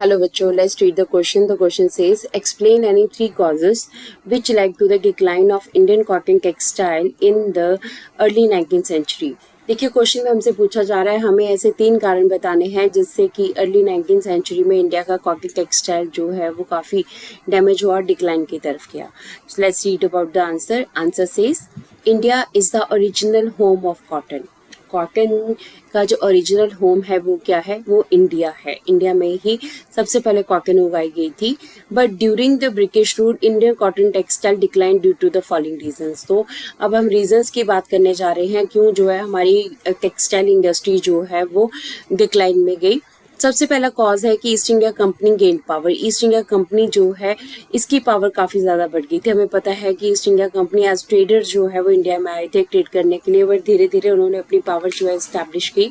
Hello बच्चों, let's read the question. The question says, explain any three causes which led to the decline of Indian cotton textile in the early 19th century. देखिए question में हमसे पूछा जा रहा है हमें ऐसे तीन कारण बताने हैं जिससे कि अर्ली 19th सेंचुरी में इंडिया का कॉटन टेक्सटाइल जो है वो काफ़ी डैमेज हुआ और डिक्लाइन की तरफ गया. Let's read about the answer. Answer says India is the original home of cotton. Cotton का जो ओरिजिनल होम है वो क्या है, वो इंडिया है. इंडिया में ही सबसे पहले कॉटन उगाई गई थी. But during the British rule Indian cotton textile decline due to the following reasons. तो अब हम रीजंस की बात करने जा रहे हैं क्यों जो है हमारी टेक्सटाइल इंडस्ट्री जो है वो डिक्लाइन में गई. सबसे पहला कॉज है कि East India company gain power. East India company जो है इसकी पावर काफ़ी ज़्यादा बढ़ गई थी. हमें पता है कि East India company as trader जो है वो इंडिया में आए थे ट्रेड करने के लिए, बट धीरे धीरे उन्होंने अपनी पावर जो है इस्टेब्लिश की.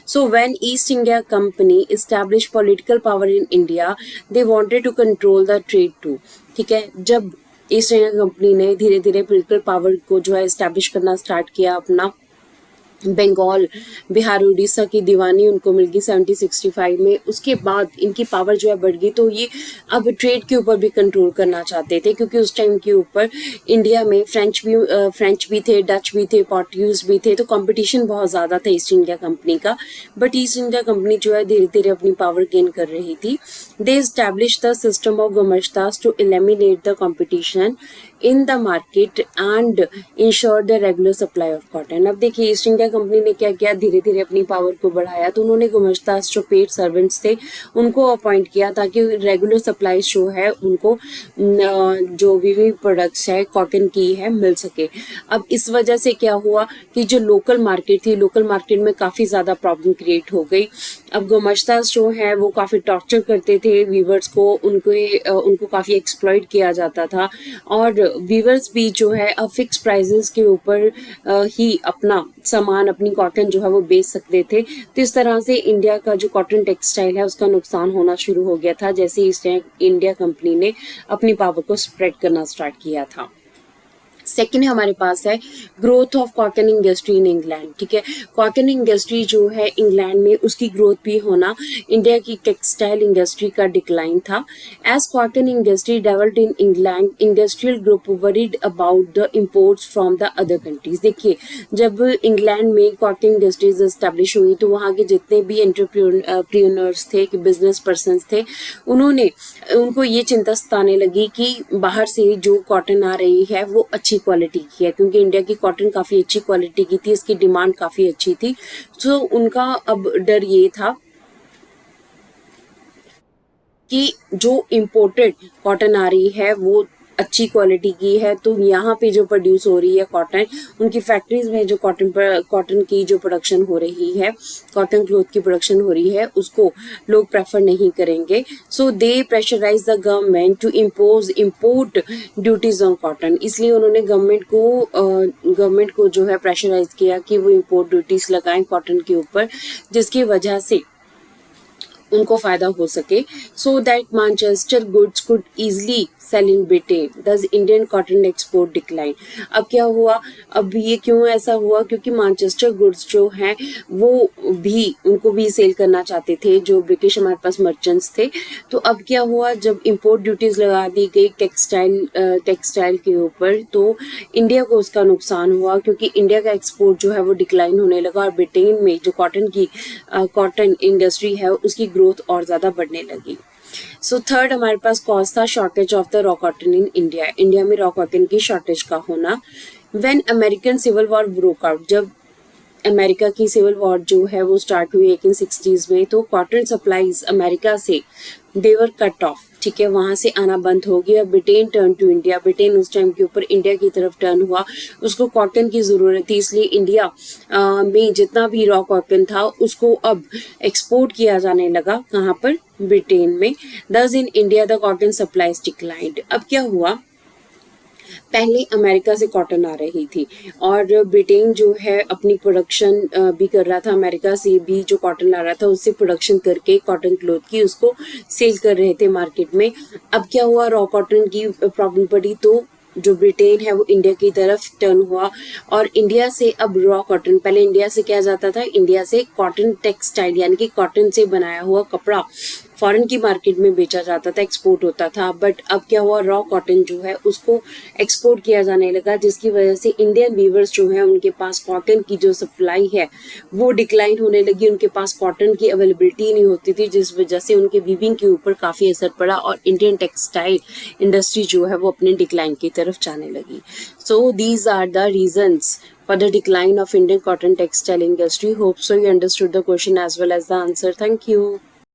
So when East India Company established political power in India, they wanted to control the trade too. ठीक है, जब ईस्ट इंडिया कंपनी ने धीरे धीरे पोलिटिकल पावर को जो है इस्टेब्लिश करना स्टार्ट किया, अपना बंगाल, बिहार, उड़ीसा की दीवानी उनको मिल गई 1765 में. उसके बाद इनकी पावर जो है बढ़ गई. तो ये अब ट्रेड के ऊपर भी कंट्रोल करना चाहते थे क्योंकि उस टाइम के ऊपर इंडिया में फ्रेंच भी थे, डच भी थे, पोर्टुगीज भी थे. तो कंपटीशन बहुत ज़्यादा था ईस्ट इंडिया कंपनी का. बट ईस्ट इंडिया कंपनी जो है धीरे धीरे अपनी पावर गेन कर रही थी. They establish the system of gumashtas to eliminate the competition in the market and ensure the regular supply of cotton. अब देखिए ईस्ट इंडिया कंपनी ने क्या किया, धीरे धीरे अपनी पावर को बढ़ाया. तो उन्होंने गुमश्तास जो पेड सर्वेंट्स थे उनको अपॉइंट किया ताकि रेगुलर सप्लाई जो है उनको जो भी प्रोडक्ट्स है कॉटन की है मिल सके. अब इस वजह से क्या हुआ कि जो लोकल मार्केट थी, लोकल मार्केट में काफ़ी ज़्यादा प्रॉब्लम क्रिएट हो गई. अब गुमश्तास जो है वो काफ़ी टॉर्चर करते थे वीवर्स को, उनको काफ़ी एक्सप्लॉइट किया जाता था. और वीवर्स भी जो है अब फिक्स प्राइजेस के ऊपर ही अपना सामान, अपनी कॉटन जो है वो बेच सकते थे. तो इस तरह से इंडिया का जो कॉटन टेक्सटाइल है उसका नुकसान होना शुरू हो गया था जैसे ईस्ट इंडिया कंपनी ने अपनी पावर को स्प्रेड करना स्टार्ट किया था. सेकेंड हमारे पास है growth of cotton industry in England. ठीक है, कॉटन इंडस्ट्री जो है इंग्लैंड में उसकी ग्रोथ भी होना इंडिया की टेक्सटाइल इंडस्ट्री का डिक्लाइन था. As cotton industry developed in England industrial group worried about the imports from the other countries. देखिए जब इंग्लैंड में कॉटन इंडस्ट्रीज एस्टेब्लिश हुई तो वहाँ के जितने भी एंटरप्रेन्योर्स थे, कि बिजनेस पर्सन थे, उनको ये चिंता सताने लगी कि बाहर से जो कॉटन आ रही है वो अच्छी क्वालिटी की है, क्योंकि इंडिया की कॉटन काफ़ी अच्छी क्वालिटी की थी, इसकी डिमांड काफ़ी अच्छी थी. तो उनका अब डर ये था कि जो इम्पोर्टेड कॉटन आ रही है वो अच्छी क्वालिटी की है. तो यहाँ पे जो प्रोड्यूस हो रही है कॉटन, उनकी फैक्ट्रीज में जो कॉटन की जो प्रोडक्शन हो रही है, कॉटन क्लोथ की प्रोडक्शन हो रही है, उसको लोग प्रेफर नहीं करेंगे. So they pressurise the government to impose import duties on cotton. इसलिए उन्होंने गवर्नमेंट को जो है प्रेशराइज किया कि वो इम्पोर्ट ड्यूटीज लगाएं कॉटन के ऊपर, जिसकी वजह से उनको फायदा हो सके. So that Manchester goods could easily sell in Britain, thus Indian cotton export decline. अब क्या हुआ, अब ये क्यों ऐसा हुआ, क्योंकि मैनचेस्टर गुड्स जो हैं वो भी उनको भी सेल करना चाहते थे जो ब्रिटिश हमारे पास मर्चेंट्स थे. तो अब क्या हुआ, जब इम्पोर्ट ड्यूटीज लगा दी गई टेक्सटाइल के ऊपर, तो इंडिया को उसका नुकसान हुआ क्योंकि इंडिया का एक्सपोर्ट जो है वो डिक्लाइन होने लगा और ब्रिटेन में जो कॉटन इंडस्ट्री है उसकी ग्रोथ और ज़्यादा बढ़ने लगी. सो थर्ड हमारे पास कॉज था shortage of the raw cotton in India. India में रॉ कॉटन की शॉर्टेज का होना. When American civil war broke out, जब अमेरिका की सिविल वॉर जो है वो स्टार्ट हुई 1860s में, तो कॉटन सप्लाईज अमेरिका से देवर कट ऑफ. ठीक है, वहाँ से आना बंद हो गया. Britain turn to India. Britain उस टाइम के ऊपर इंडिया की तरफ टर्न हुआ, उसको कॉटन की ज़रूरत थी, इसलिए इंडिया में जितना भी रॉ कॉटन था उसको अब एक्सपोर्ट किया जाने लगा. कहाँ पर, ब्रिटेन में. दस in India the cotton supplies declined. अब क्या हुआ, पहले अमेरिका से कॉटन आ रही थी और ब्रिटेन जो है अपनी प्रोडक्शन भी कर रहा था, अमेरिका से भी जो कॉटन ला रहा था उससे प्रोडक्शन करके कॉटन क्लोथ की उसको सेल कर रहे थे मार्केट में. अब क्या हुआ, रॉ कॉटन की प्रॉब्लम पड़ी तो जो ब्रिटेन है वो इंडिया की तरफ टर्न हुआ और इंडिया से अब रॉ कॉटन, पहले इंडिया से क्या जाता था, इंडिया से कॉटन टेक्सटाइल यानी कि कॉटन से बनाया हुआ कपड़ा फॉरेन की मार्केट में बेचा जाता था, एक्सपोर्ट होता था, बट अब क्या हुआ, रॉ कॉटन जो है उसको एक्सपोर्ट किया जाने लगा, जिसकी वजह से इंडियन वीवर्स जो है उनके पास कॉटन की जो सप्लाई है वो डिक्लाइन होने लगी, उनके पास कॉटन की अवेलेबिलिटी नहीं होती थी, जिस वजह से उनके वीविंग के ऊपर काफ़ी असर पड़ा और इंडियन टेक्सटाइल इंडस्ट्री जो है वो अपने डिक्लाइन की तरफ जाने लगी. So these are the reasons for the decline of Indian cotton textile industry. Hope so you understood the question as well as the answer. Thank you.